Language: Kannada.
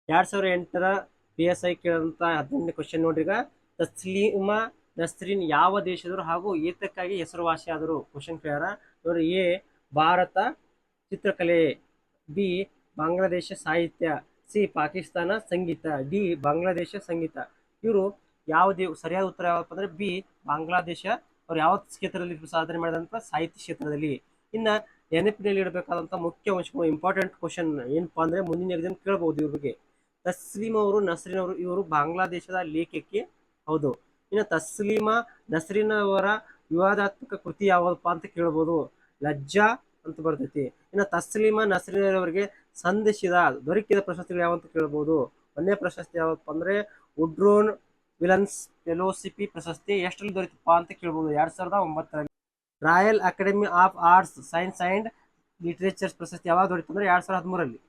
2008ರ PSI ಕೇಳಿದಂತ 18ನೇ ಕ್ವಶನ್ ನೋಡ್ರಿ. ಈಗ ತಸ್ಲೀಮಾ ನಸ್ರಿನ್ ಯಾವ ದೇಶದವರು ಹಾಗೂ ಏತಕ್ಕಾಗಿ ಹೆಸರುವಾಸಿಯಾದರು? ಕ್ವಶನ್ ಕೇಳ್ಯಾರ ನೋಡ್ರಿ. ಎ ಭಾರತ ಚಿತ್ರಕಲೆ, ಬಿ ಬಾಂಗ್ಲಾದೇಶ ಸಾಹಿತ್ಯ, ಸಿ ಪಾಕಿಸ್ತಾನ ಸಂಗೀತ, ಡಿ ಬಾಂಗ್ಲಾದೇಶ ಸಂಗೀತ. ಇವರು ಸರಿಯಾದ ಉತ್ತರ ಯಾವಪ್ಪ ಅಂದ್ರೆ ಬಿ ಬಾಂಗ್ಲಾದೇಶ. ಅವ್ರು ಯಾವ ಕ್ಷೇತ್ರದಲ್ಲಿ ಸಾಧನೆ ಮಾಡಿದಂತ? ಸಾಹಿತ್ಯ ಕ್ಷೇತ್ರದಲ್ಲಿ. ಇನ್ನ ನೆನಪಿನಲ್ಲಿ ಇಡಬೇಕಾದಂತ ಮುಖ್ಯ ಅಂಶಗಳು, ಇಂಪಾರ್ಟೆಂಟ್ ಕ್ವಶನ್ ಏನಪ್ಪಾ ಅಂದ್ರೆ ಮುಂದಿನ ಎಕ್ಸಾಮ್ ಕೇಳಬಹುದು ಇವ್ರ ಬಗ್ಗೆ. ತಸ್ಲೀಮ್ ಅವರು, ನಸ್ರಿನ್ ಅವರು ಇವರು ಬಾಂಗ್ಲಾದೇಶದ ಲೇಖಕಿ. ಹೌದು. ಇನ್ನು ತಸ್ಲೀಮಾ ನಸ್ರಿನ್ ಅವರ ವಿವಾದಾತ್ಮಕ ಕೃತಿ ಯಾವದಪ್ಪ ಅಂತ ಕೇಳಬಹುದು. ಲಜ್ಜಾ ಅಂತ ಬರ್ತೈತಿ. ಇನ್ನು ತಸ್ಲೀಮಾ ನಸ್ರಿನ್ ಅವರಿಗೆ ದೊರಕಿದ ಪ್ರಶಸ್ತಿಗಳು ಯಾವಂತ ಕೇಳಬಹುದು. ಒಂದನೇ ಪ್ರಶಸ್ತಿ ಯಾವಪ್ಪ ಅಂದ್ರೆ ವುಡ್ರೋನ್ ವಿಲನ್ಸ್ ಫೆಲೋಶಿಪ್ ಪ್ರಶಸ್ತಿ. ಎಷ್ಟರಲ್ಲಿ ದೊರೆತಪ್ಪ ಅಂತ ಕೇಳಬಹುದು. 2009ರಲ್ಲಿ. Royal academy of arts, science and literatures ಪ್ರಶಸ್ತಿ ಯಾವಾಗ ದೊರೆತು ಅಂದ್ರೆ 2013ರಲ್ಲಿ.